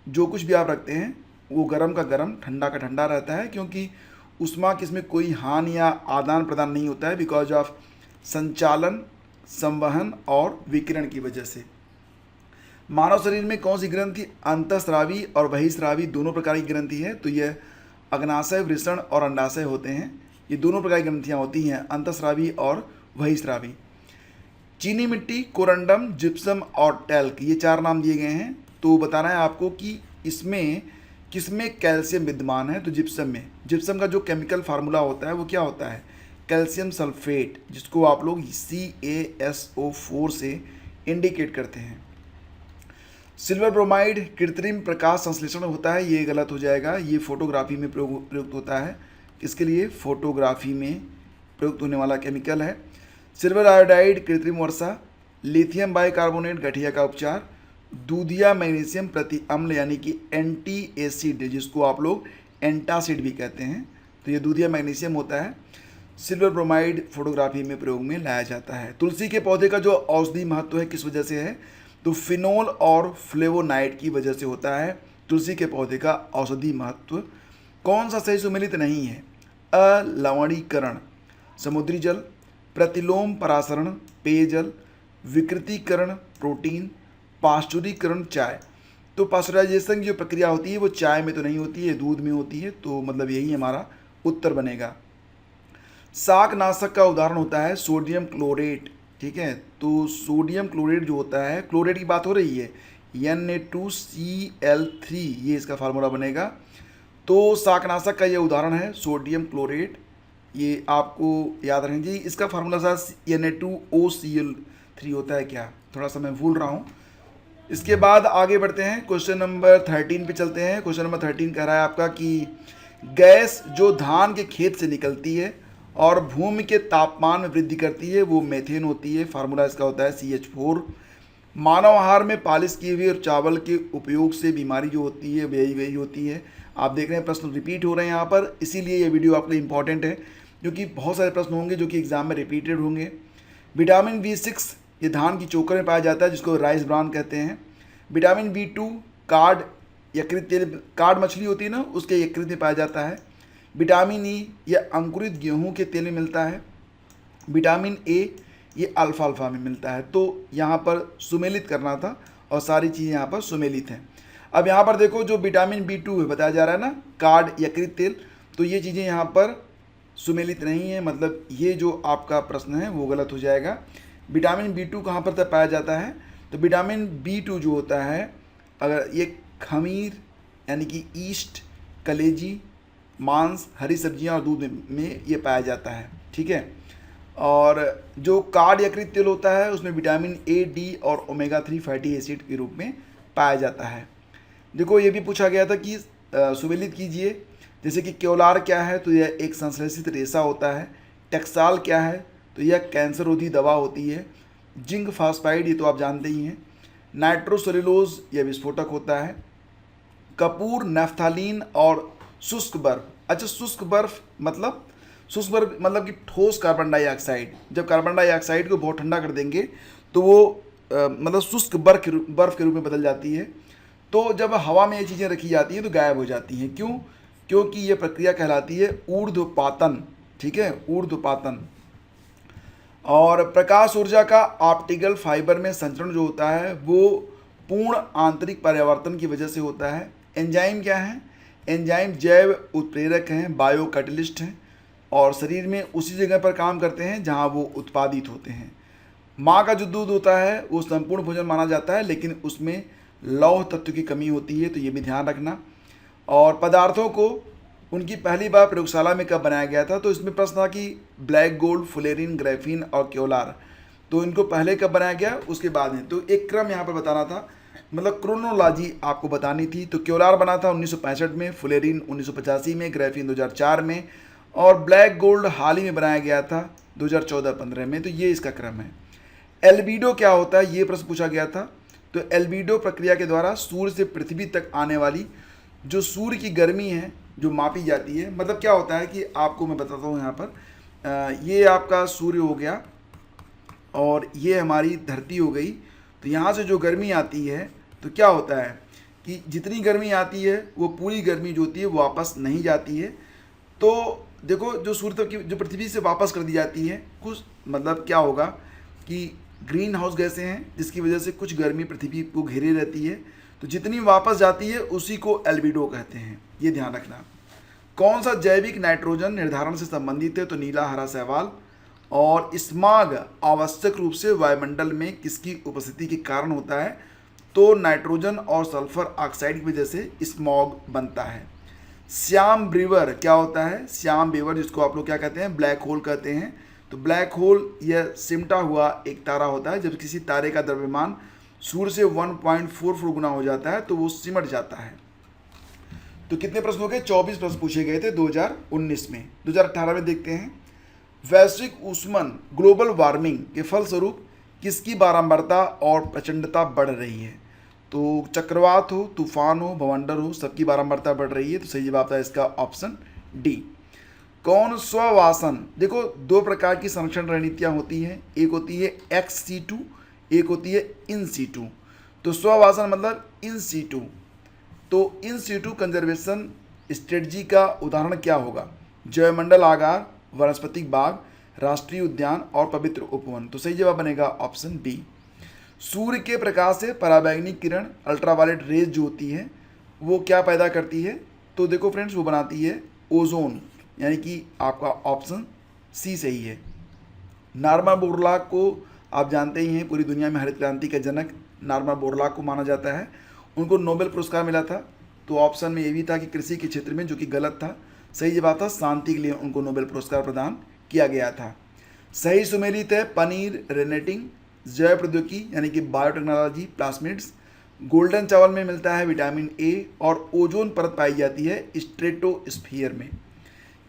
जो कुछ भी आप रखते हैं वो गर्म का गर्म, ठंडा का ठंडा रहता है, क्योंकि उष्मा की इसमें कोई हानि या आदान प्रदान नहीं होता है बिकॉज ऑफ संचालन संवहन और विकिरण की वजह से। मानव शरीर में कौन सी ग्रंथि अंतःस्रावी और बहिःस्रावी दोनों प्रकार की ग्रंथि है? तो यह अग्नाशय, वृषण और अंडाशय होते हैं। ये दोनों प्रकार की ग्रंथियाँ होती हैं, अंतःस्रावी और बहिःस्रावी। चीनी मिट्टी, कोरंडम, जिप्सम और टैल्क, ये 4 नाम दिए गए हैं। तो बताना है आपको कि इसमें किसमें कैल्शियम विद्यमान है? तो जिप्सम में। जिप्सम का जो केमिकल फार्मूला होता है वो क्या होता है? कैल्शियम सल्फेट, जिसको आप लोग CaSO4 से इंडिकेट करते हैं। सिल्वर ब्रोमाइड कृत्रिम प्रकाश संश्लेषण होता है, ये गलत हो जाएगा। ये फोटोग्राफी में प्रयुक्त होता है। इसके लिए फोटोग्राफी में प्रयुक्त होने वाला केमिकल है। सिल्वर आयोडाइड कृत्रिम वर्षा। लिथियम बाइकार्बोनेट गठिया का उपचार। दूधिया मैग्नीशियम प्रति अम्ल यानी कि एंटी एसिड, जिसको आप लोग एंटासिड भी कहते हैं, तो ये दूधिया मैग्नीशियम होता है। सिल्वर ब्रोमाइड फोटोग्राफी में प्रयोग में लाया जाता है। तुलसी के पौधे का जो औषधि महत्व है किस वजह से है? तो फिनोल और फ्लेवोनाइड की वजह से होता है तुलसी के पौधे का औषधि महत्व। कौन सा सही सुमेलित नहीं है? अलवणीकरण समुद्री जल, प्रतिलोम परासरण पेयजल, विकृतीकरण प्रोटीन, पाश्चुरीकरण चाय। तो पाश्चराइजेशन की जो प्रक्रिया होती है वो चाय में तो नहीं होती है, दूध में होती है। तो मतलब यही हमारा उत्तर बनेगा। शाकनाशक का उदाहरण होता है सोडियम क्लोरेट, ठीक है। तो सोडियम क्लोरेट जो होता है, क्लोरेट की बात हो रही है, Na2Cl3, ये इसका फार्मूला बनेगा। तो शाकनाशक का ये उदाहरण है सोडियम क्लोरेट, ये आपको याद रखना चाहिए। इसका फार्मूला शायद Na2OCl3 होता है क्या, थोड़ा सा मैं भूल रहा हूँ। इसके बाद आगे बढ़ते हैं, क्वेश्चन नंबर 13 पे चलते हैं। क्वेश्चन नंबर 13 कह रहा है आपका कि गैस जो धान के खेत से निकलती है और भूमि के तापमान में वृद्धि करती है वो मेथेन होती है। फार्मूला इसका होता है CH4। मानव आहार में पालिश किए हुए और चावल के उपयोग से बीमारी जो होती है वही होती है। आप देख रहे हैं प्रश्न रिपीट हो रहे हैं यहाँ पर, इसीलिए ये वीडियो आपके लिए इंपॉर्टेंट है, क्योंकि बहुत सारे प्रश्न होंगे जो कि एग्जाम में रिपीटेड होंगे। विटामिन B6 ये धान की चोकर में पाया जाता है, जिसको राइस ब्रान कहते हैं। विटामिन B2 कार्ड यकृत तेल, कार्ड मछली होती है ना, उसके यकृत में पाया जाता है। विटामिन E ये अंकुरित गेहूं के तेल में मिलता है। विटामिन A ये अल्फाल्फा में मिलता है। तो यहाँ पर सुमेलित करना था और सारी चीज़ें यहाँ पर सुमेलित हैं। अब यहाँ पर देखो जो विटामिन B2 है बताया जा रहा है ना, कार्ड यकृत तेल, तो ये चीज़ें यहाँ पर सुमेलित नहीं है, मतलब ये जो आपका प्रश्न है वो गलत हो जाएगा। विटामिन B2 कहाँ पर तक पाया जाता है? तो विटामिन B2 जो होता है, अगर ये खमीर यानी कि ईस्ट, कलेजी, मांस, हरी सब्जियां और दूध में ये पाया जाता है, ठीक है। और जो कार्ड यकृत तेल होता है उसमें विटामिन A, D और ओमेगा 3 फैटी एसिड के रूप में पाया जाता है। देखो ये भी पूछा गया था कि सुमेलित कीजिए, जैसे कि क्योलार क्या है? तो यह एक संश्लेषित रेशा होता है। टेक्साल क्या है? तो यह कैंसर रोधी दवा होती है। जिंक फास्फाइड ये तो आप जानते ही हैं। नाइट्रोसेलुलोज यह विस्फोटक होता है। कपूर, नैफ्थालीन और शुष्क बर्फ। अच्छा, शुष्क बर्फ मतलब कि ठोस कार्बन डाइऑक्साइड। जब कार्बन डाइऑक्साइड को बहुत ठंडा कर देंगे तो वो मतलब शुष्क बर्फ के रूप में बदल जाती है। तो जब हवा में ये चीज़ें रखी जाती हैं तो गायब हो जाती हैं। क्यों? क्योंकि ये प्रक्रिया कहलाती है ऊर्ध्वपातन, ठीक है, ऊर्ध्वपातन। और प्रकाश ऊर्जा का ऑप्टिकल फाइबर में संचरण जो होता है वो पूर्ण आंतरिक परिवर्तन की वजह से होता है। एंजाइम क्या है? एंजाइम जैव उत्प्रेरक हैं, बायो कैटलिस्ट हैं और शरीर में उसी जगह पर काम करते हैं जहां वो उत्पादित होते हैं। माँ का जो दूध होता है वो संपूर्ण भोजन माना जाता है, लेकिन उसमें लौह तत्व की कमी होती है, तो ये भी ध्यान रखना। और पदार्थों को उनकी पहली बार प्रयोगशाला में कब बनाया गया था? तो इसमें प्रश्न था कि ब्लैक गोल्ड, फुलेरिन, ग्रेफीन और क्योलार, तो इनको पहले कब बनाया गया, उसके बाद में। तो एक क्रम यहाँ पर बताना था, मतलब क्रोनोलॉजी आपको बतानी थी। तो क्योलार बना था 1965 में, फुलेरिन 1985 में, ग्रेफीन 2004 में और ब्लैक गोल्ड हाल ही में बनाया गया था 2014-15 में। तो ये इसका क्रम है। एल्बिडो क्या होता है, ये प्रश्न पूछा गया था। तो एल्बिडो प्रक्रिया के द्वारा सूर्य से पृथ्वी तक आने वाली जो सूर्य की गर्मी है जो मापी जाती है। मतलब क्या होता है कि आपको मैं बताता हूँ यहाँ पर, ये आपका सूर्य हो गया और ये हमारी धरती हो गई। तो यहाँ से जो गर्मी आती है तो क्या होता है कि जितनी गर्मी आती है वो पूरी गर्मी जो होती है वो वापस नहीं जाती है। तो देखो जो सूर्य की जो पृथ्वी से वापस कर दी जाती है, कुछ मतलब क्या होगा कि ग्रीन हाउस गैसें हैं जिसकी वजह से कुछ गर्मी पृथ्वी को घेरे रहती है, तो जितनी वापस जाती है उसी को एल्बिडो कहते हैं, ये ध्यान रखना। कौन सा जैविक नाइट्रोजन निर्धारण से संबंधित है, तो नीला हरा शैवाल। और स्माग आवश्यक रूप से वायुमंडल में किसकी उपस्थिति के कारण होता है, तो नाइट्रोजन और सल्फर ऑक्साइड की वजह से स्मॉग बनता है। श्याम ब्रीवर क्या होता है, श्याम बेवर जिसको आप लोग क्या कहते हैं, ब्लैक होल कहते हैं। तो ब्लैक होल यह सिमटा हुआ एक तारा होता है, जब किसी तारे का द्रव्यमान सूर्य से 1.44 गुना हो जाता है तो वो सिमट जाता है। तो कितने प्रश्न हो गए, 24 प्रश्न पूछे गए थे 2019 में। 2018 में देखते हैं, वैश्विक ऊष्मन ग्लोबल वार्मिंग के फलस्वरूप किसकी बारंबारता और प्रचंडता बढ़ रही है, तो चक्रवात हो, तूफान हो, भवंडर हो, सबकी बारंबारता बढ़ रही है। तो सही जवाब था इसका ऑप्शन डी। कौन स्ववासन, देखो दो प्रकार की संरक्षण रणनीतियाँ होती हैं, एक होती है एक्स सीटू, एक होती है इन सीटू। तो स्ववासन मतलब इन सीटू, तो इन सीटू कंजर्वेशन स्ट्रेटजी का उदाहरण क्या होगा, जैवमंडल आगार, वनस्पतिक बाग, राष्ट्रीय उद्यान और पवित्र उपवन। तो सही जवाब बनेगा ऑप्शन बी। सूर्य के प्रकाश से पराबैंगनी किरण अल्ट्रावायलेट रेज जो होती है वो क्या पैदा करती है, तो देखो फ्रेंड्स वो बनाती है ओजोन, यानी कि आपका ऑप्शन सी सही है। नॉर्मन बोरलॉग को आप जानते ही हैं, पूरी दुनिया में हरित क्रांति का जनक नॉर्मन बोरलॉग को माना जाता है। उनको नोबेल पुरस्कार मिला था, तो ऑप्शन में ये भी था कि कृषि के क्षेत्र में, जो कि गलत था। सही जवाब था शांति के लिए उनको नोबेल पुरस्कार प्रदान किया गया था। सही सुमेलित है पनीर, रेनेटिंग, जैव प्रौद्योगिकी यानी कि बायोटेक्नोलॉजी, प्लास्मिड्स। गोल्डन चावल में मिलता है विटामिन ए, और ओजोन परत पाई जाती है स्ट्रेटोस्फीयर में।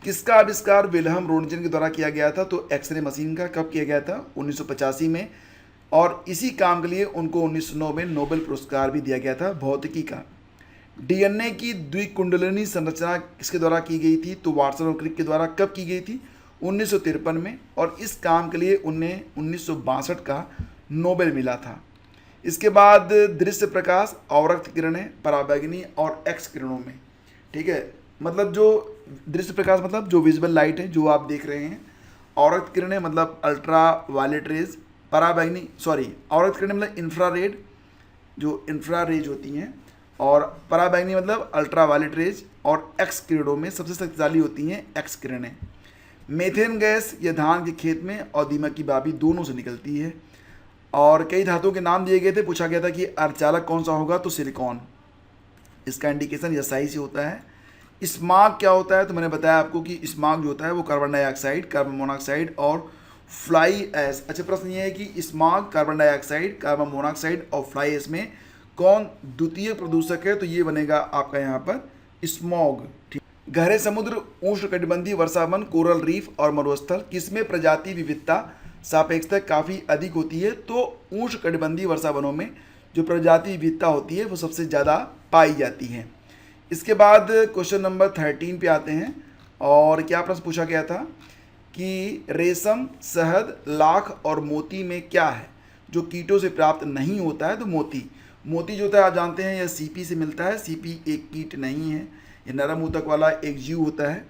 किसका आविष्कार विल्हम रोन्टजन के द्वारा किया गया था, तो एक्सरे मशीन का। कब किया गया था, 1985 में। और इसी काम के लिए उनको 1909 में नोबेल पुरस्कार भी दिया गया था भौतिकी का। डीएनए की द्विकुंडलिनी संरचना किसके द्वारा की गई थी, तो वाटसन और क्रिक के द्वारा। कब की गई थी, 1953 में। और इस काम के लिए उन्हें 1962 का नोबेल मिला था। इसके बाद दृश्य प्रकाश, अवरक्त किरणें, पराबैंगनी और एक्स किरणों में, ठीक है। मतलब जो दृश्य प्रकाश मतलब जो विजुअल लाइट है जो आप देख रहे हैं, अवरक्त किरणें मतलब अल्ट्रा वायलेट रेज, पराबैंगनी अवरक्त किरणें मतलब इंफ्रारेड, जो इंफ्रारेज होती हैं, और पराबैंगनी मतलब अल्ट्रा वायलेट रेज, और एक्स किरणों में सबसे शक्तिशाली होती हैं एक्स किरणें। मेथेन गैस यह धान के खेत में और दीमक की भाभी दोनों से निकलती है। और कई धातुओं के नाम दिए गए थे, पूछा गया था कि अर्धचालक कौन सा होगा, तो सिलिकॉन। इसका इंडिकेशन एसआई से होता है। स्माग क्या होता है, तो मैंने बताया आपको कि स्माग जो होता है वो कार्बन डाइऑक्साइड, कार्बन मोनोऑक्साइड और फ्लाई ऐश। अच्छा, प्रश्न ये है कि स्माग, कार्बन डाइऑक्साइड, कार्बन मोनोऑक्साइड और फ्लाई ऐश में कौन द्वितीय प्रदूषक है, तो ये बनेगा आपका यहाँ पर स्मॉग। ठीक, गहरे समुद्र, उष्णकटिबंधीय वर्षावन, कोरल रीफ और मरुस्थल, किसमें प्रजाति विविधता सापेक्षता काफ़ी अधिक होती है, तो उष्णकटिबंधीय वर्षावनों में जो प्रजाति विविधता होती है वो सबसे ज़्यादा पाई जाती है। इसके बाद क्वेश्चन नंबर 13 पे आते हैं, और क्या प्रश्न पूछा गया था कि रेशम, शहद, लाख और मोती में क्या है जो कीटों से प्राप्त नहीं होता है, तो मोती जो होता है आप जानते हैं यह सीपी से मिलता है। सीपी एक कीट नहीं है, यह नरम ऊतक वाला एक जीव होता है।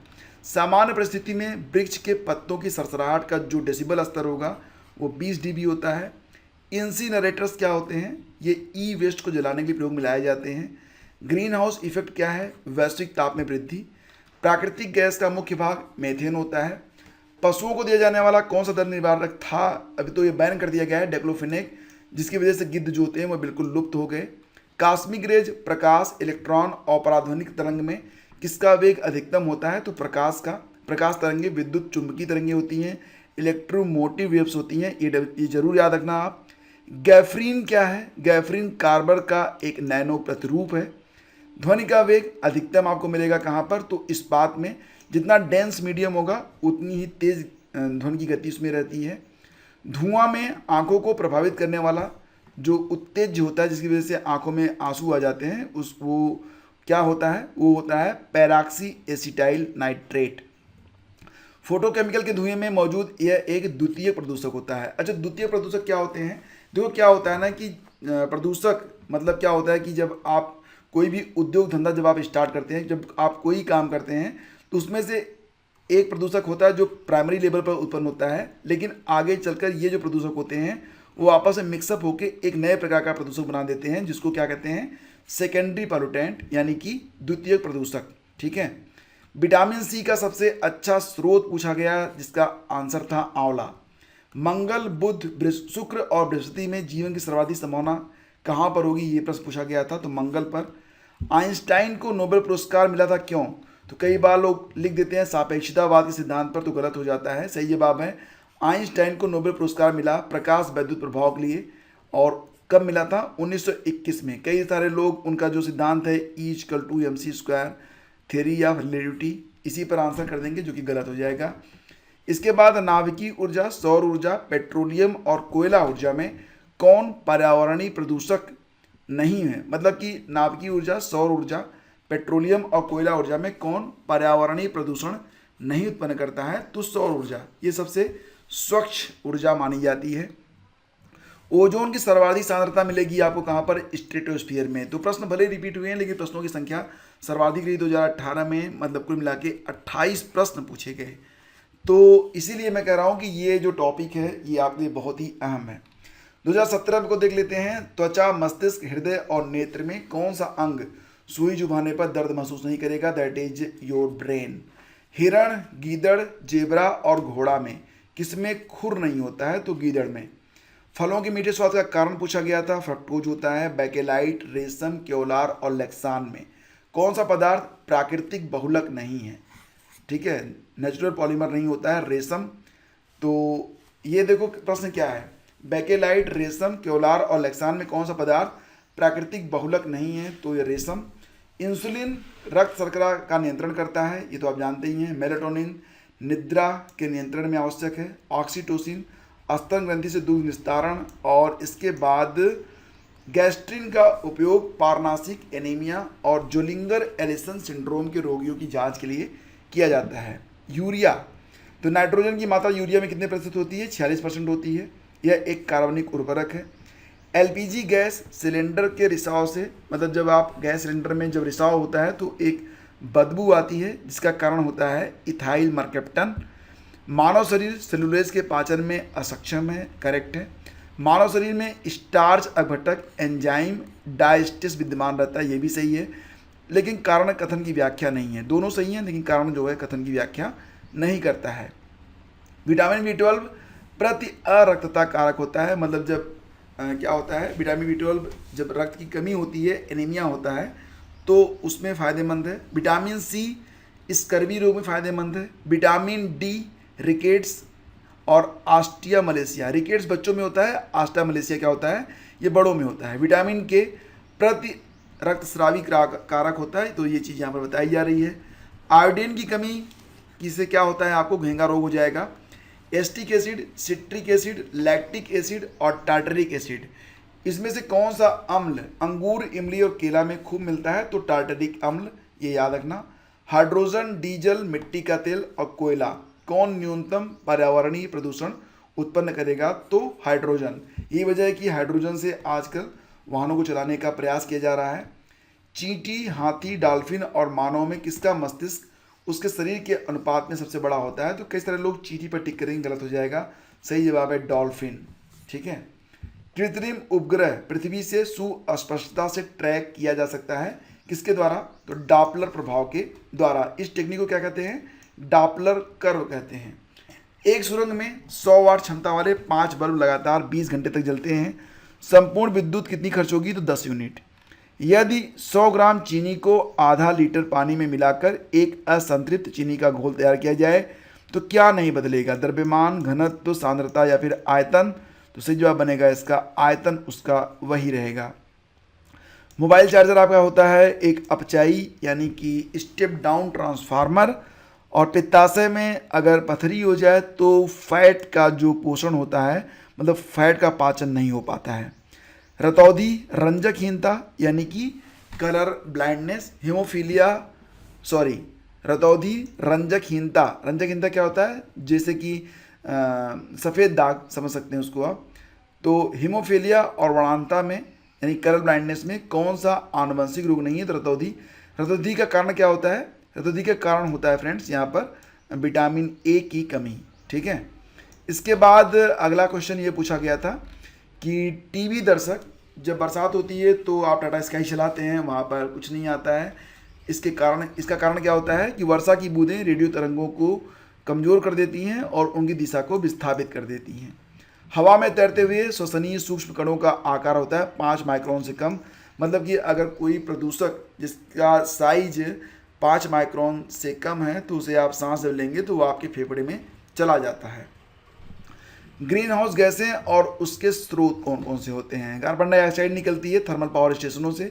सामान्य परिस्थिति में वृक्ष के पत्तों की सरसराहट का जो डेसिबल स्तर होगा वो 20 dB होता है। इंसिनरेटर्स क्या होते हैं, ये ई वेस्ट को जलाने के लिए प्रयोग में लाए जाते हैं। ग्रीन हाउस इफेक्ट क्या है, वैश्विक ताप में वृद्धि। प्राकृतिक गैस का मुख्य भाग मेथेन होता है। पशुओं को दिया जाने वाला कौन सा दर्द निवारक था, अभी तो ये बैन कर दिया गया है, डेक्लोफेनेक, जिसकी वजह से गिद्ध जो होते हैं वो बिल्कुल लुप्त हो गए। कॉस्मिक रेज, प्रकाश, इलेक्ट्रॉन और पराध्वनिक तरंग में किसका वेग अधिकतम होता है, तो प्रकाश का। प्रकाश तरंगें विद्युत चुंबकीय तरंगें होती हैं, इलेक्ट्रोमोटिव वेव्स होती हैं, ये जरूर याद रखना आप। गैफ्रीन क्या है, गैफ्रीन कार्बन का एक नैनो प्रतिरूप है। ध्वनि का वेग अधिकतम आपको मिलेगा कहाँ पर, तो इस्पात में। जितना डेंस मीडियम होगा उतनी ही तेज ध्वनि की गति उसमें रहती है। धुआं में आंखों को प्रभावित करने वाला जो उत्तेज होता है, जिसकी वजह से आंखों में आंसू आ जाते हैं, वो क्या होता है, वो होता है पैराक्सी एसिटाइल नाइट्रेट। फोटोकेमिकल के धुएं में मौजूद यह एक द्वितीय प्रदूषक होता है। अच्छा, द्वितीय प्रदूषक क्या होते हैं, देखो क्या होता है ना कि प्रदूषक मतलब क्या होता है कि जब आप कोई भी उद्योग धंधा जब आप स्टार्ट करते हैं, जब आप कोई काम करते हैं, तो उसमें से एक प्रदूषक होता है जो प्राइमरी लेवल पर उत्पन्न होता है, लेकिन आगे चलकर ये जो प्रदूषक होते हैं वो आपस में मिक्सअप होकर एक नए प्रकार का प्रदूषक बना देते हैं, जिसको क्या कहते हैं, सेकेंडरी पॉल्यूटेंट, यानी कि द्वितीयक प्रदूषक। ठीक है। विटामिन सी का सबसे अच्छा स्रोत पूछा गया, जिसका आंसर था आंवला। मंगल, बुध, शुक्र और बृहस्पति में जीवन की सर्वाधिक संभावना कहाँ पर होगी, ये प्रश्न पूछा गया था, तो मंगल पर। आइंस्टाइन को नोबेल पुरस्कार मिला था, क्यों? तो कई बार लोग लिख देते हैं सापेक्षतावाद के सिद्धांत पर, तो गलत हो जाता है। सही जवाब है आइंस्टाइन को नोबेल पुरस्कार मिला प्रकाश वैद्युत प्रभाव के लिए। और कब मिला था? 1921 में। कई सारे लोग उनका जो सिद्धांत है E=mc² थ्योरी ऑफ रिलेटिविटी, इसी पर आंसर कर देंगे, जो कि गलत हो जाएगा। इसके बाद नाभिकीय ऊर्जा, सौर ऊर्जा, पेट्रोलियम और कोयला ऊर्जा में कौन पर्यावरणीय प्रदूषक नहीं है? मतलब कि नाभिकीय ऊर्जा, सौर ऊर्जा, पेट्रोलियम और कोयला ऊर्जा में कौन पर्यावरणीय प्रदूषण नहीं उत्पन्न करता है? तो सौर ऊर्जा ये सबसे स्वच्छ ऊर्जा मानी जाती है। ओजोन की सर्वाधिक सांद्रता मिलेगी आपको कहाँ पर? स्ट्रेटोस्फीयर में। तो प्रश्न भले रिपीट हुए हैं, लेकिन प्रश्नों की संख्या सर्वाधिक रही 2018 में, मतलब कुल मिला के 28 प्रश्न पूछे गए। तो इसीलिए मैं कह रहा हूँ कि ये जो टॉपिक है ये आपके लिए बहुत ही अहम है। 2017 को देख लेते हैं। त्वचा, मस्तिष्क, हृदय और नेत्र में कौन सा अंग सुई चुभाने पर दर्द महसूस नहीं करेगा? That is your brain. हिरण, गीदड़, जेबरा और घोड़ा में किसमें खुर नहीं होता है? तो गीदड़ में। फलों के मीठे स्वाद का कारण पूछा गया था, फ्रक्टोज होता है। बैकेलाइट, रेशम, क्योलार और लेक्सान में कौन सा पदार्थ प्राकृतिक बहुलक नहीं है? ठीक है, नेचुरल पॉलीमर नहीं होता है, रेशम। तो ये देखो प्रश्न क्या है, बैकेलाइट, रेशम, क्योलार और लेक्सान में कौन सा पदार्थ प्राकृतिक बहुलक नहीं है? तो ये रेशम। इंसुलिन रक्त शर्करा का नियंत्रण करता है, ये तो आप जानते ही हैं। मेलाटोनिन निद्रा के नियंत्रण में आवश्यक है। ऑक्सीटोसिन स्तन ग्रंथि से दूध निस्तारण। और इसके बाद गैस्ट्रिन का उपयोग पारनासिक एनीमिया और जोलिंगर एलिसन सिंड्रोम के रोगियों की जांच के लिए किया जाता है। यूरिया, तो नाइट्रोजन की मात्रा यूरिया में कितने प्रतिशत होती है? 46% होती है। यह एक कार्बनिक उर्वरक है। एलपीजी गैस सिलेंडर के रिसाव से, मतलब जब आप गैस सिलेंडर में जब रिसाव होता है तो एक बदबू आती है, जिसका कारण होता है इथाइल मर्केप्टन। मानव शरीर सेलुलोज के पाचन में अक्षम है, करेक्ट है। मानव शरीर में स्टार्च अपघटक एंजाइम डायस्टिस विद्यमान रहता है, ये भी सही है, लेकिन कारण कथन की व्याख्या नहीं है। दोनों सही हैं, लेकिन कारण जो है कथन की व्याख्या नहीं करता है। विटामिन B12 प्रति अरक्तता कारक होता है, मतलब जब क्या होता है, विटामिन B12 जब रक्त की कमी होती है, एनीमिया होता है, तो उसमें फ़ायदेमंद है। विटामिन C स्कर्वी रोग में फ़ायदेमंद है। विटामिन D रिकेट्स और आस्टिया मलेशिया, रिकेट्स बच्चों में होता है, आस्टिया मलेशिया क्या होता है, ये बड़ों में होता है। विटामिन K प्रति रक्तस्रावी कारक होता है, तो ये चीज़ यहाँ पर बताई जा रही है। आयोडीन की कमी किससे क्या होता है, आपको घेंगा रोग हो जाएगा। Acetic acid, citric acid, lactic acid और टार्टरिक एसिड, इसमें से कौन सा अम्ल अंगूर, इमली और केला में खूब मिलता है? तो टार्टरिक अम्ल, ये याद रखना। हाइड्रोजन, डीजल, मिट्टी का तेल और कोयला, कौन न्यूनतम पर्यावरणीय प्रदूषण उत्पन्न करेगा? तो हाइड्रोजन। यही वजह है कि हाइड्रोजन से आजकल वाहनों को चलाने का प्रयास किया जा रहा है। चींटी, हाथी, डॉल्फिन और मानव में किसका मस्तिष्क उसके शरीर के अनुपात में सबसे बड़ा होता है? तो कई सारे लोग चींटी पर टिक करेंगे, गलत हो जाएगा। सही जवाब है डॉल्फिन। ठीक है। कृत्रिम उपग्रह पृथ्वी से सुस्पष्टता से ट्रैक किया जा सकता है, किसके द्वारा? तो डॉपलर प्रभाव के द्वारा। इस टेक्निक को क्या कहते हैं? डॉपलर कर्व कहते हैं। एक सुरंग में 100 वाट क्षमता वाले 5 बल्ब लगातार 20 घंटे तक जलते हैं। संपूर्ण विद्युत कितनी खर्च होगी? तो 10 यूनिट। यदि 100 ग्राम चीनी को आधा लीटर पानी में मिलाकर एक असंतृप्त चीनी का घोल तैयार किया जाए तो क्या नहीं बदलेगा? द्रव्यमान, घनत्व, सांद्रता या फिर आयतन? तो सही जवाब बनेगा इसका आयतन, उसका वही रहेगा। मोबाइल चार्जर आपका होता है एक अपचाई यानी कि स्टेप डाउन ट्रांसफार्मर। और पित्ताशय में अगर पथरी हो जाए तो फैट का जो पोषण होता है, मतलब फैट का पाचन नहीं हो पाता है। रतौंधी, रंजकहीनता यानी कि कलर ब्लाइंडनेस, हीमोफीलिया, सॉरी रतौंधी, रंजकहीनता, रंजकहीनता क्या होता है? जैसे कि सफ़ेद दाग समझ सकते हैं उसको आप। तो हीमोफीलिया और वर्णांता में यानी कलर ब्लाइंडनेस में कौन सा आनुवंशिक रोग नहीं है? तो रतौंधी। रतौंधी का कारण क्या होता है? रतौंधी का कारण होता है फ्रेंड्स यहाँ पर विटामिन ए की कमी। ठीक है, इसके बाद अगला क्वेश्चन ये पूछा गया था कि टीवी दर्शक जब बरसात होती है तो आप टाटा स्काई चलाते हैं, वहाँ पर कुछ नहीं आता है। इसका कारण क्या होता है कि वर्षा की बूंदें रेडियो तरंगों को कमज़ोर कर देती हैं और उनकी दिशा को विस्थापित कर देती हैं। हवा में तैरते हुए श्वसनीय सूक्ष्म कणों का आकार होता है 5 माइक्रोन से कम। मतलब कि अगर कोई प्रदूषक जिसका साइज 5 माइक्रोन से कम है तो उसे आप सांस जब लेंगे तो वो आपके फेफड़े में चला जाता है। ग्रीन हाउस गैसें और उसके स्रोत कौन कौन से होते हैं? कार्बन डाइऑक्साइड निकलती है थर्मल पावर स्टेशनों से,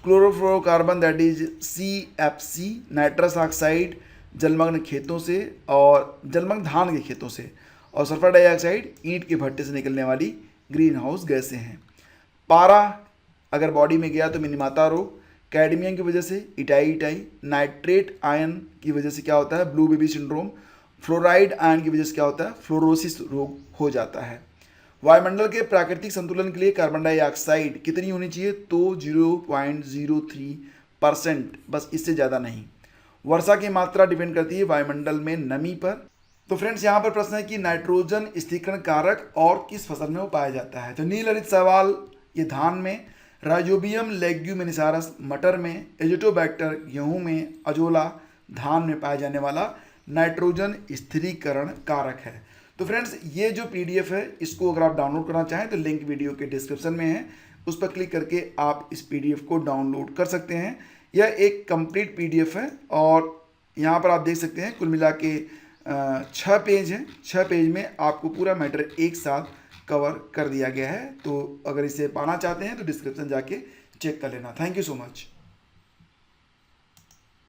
chlorofluorocarbon that is CFC, nitrous oxide जलमग्न खेतों से और जलमग्न धान के खेतों से, और सल्फर डाइऑक्साइड ईंट के भट्टे से निकलने वाली ग्रीन हाउस गैसें हैं। पारा अगर बॉडी में गया तो मिनीमाता रोग, कैडमियम की वजह से इटाई, नाइट्रेट आयन की वजह से क्या होता है blue baby syndrome, fluoride ion की वजह से क्या होता है फ्लोरोसिस रोग हो जाता है। वायुमंडल के प्राकृतिक संतुलन के लिए कार्बन डाइऑक्साइड कितनी होनी चाहिए? तो 0.03%, बस इससे ज़्यादा नहीं। वर्षा की मात्रा डिपेंड करती है वायुमंडल में नमी पर। तो फ्रेंड्स यहाँ पर प्रश्न है कि नाइट्रोजन स्थिरीकरण कारक और किस फसल में वो पाया जाता है? तो नीलहरित सवाल ये धान में, राइजोबियम लेग्यूमिनिसारस मटर में, एजोटोबैक्टर गेहूँ में, अजोला धान में पाया जाने वाला नाइट्रोजन स्थिरीकरण कारक है। तो फ्रेंड्स ये जो PDF है इसको अगर आप डाउनलोड करना चाहें तो लिंक वीडियो के डिस्क्रिप्शन में है, उस पर क्लिक करके आप इस PDF को डाउनलोड कर सकते हैं। यह एक कंप्लीट PDF है और यहाँ पर आप देख सकते हैं कुल मिला के 6 पेज हैं। 6 पेज में आपको पूरा मैटर एक साथ कवर कर दिया गया है। तो अगर इसे पाना चाहते हैं तो डिस्क्रिप्शन जाके चेक कर लेना। Thank you so much.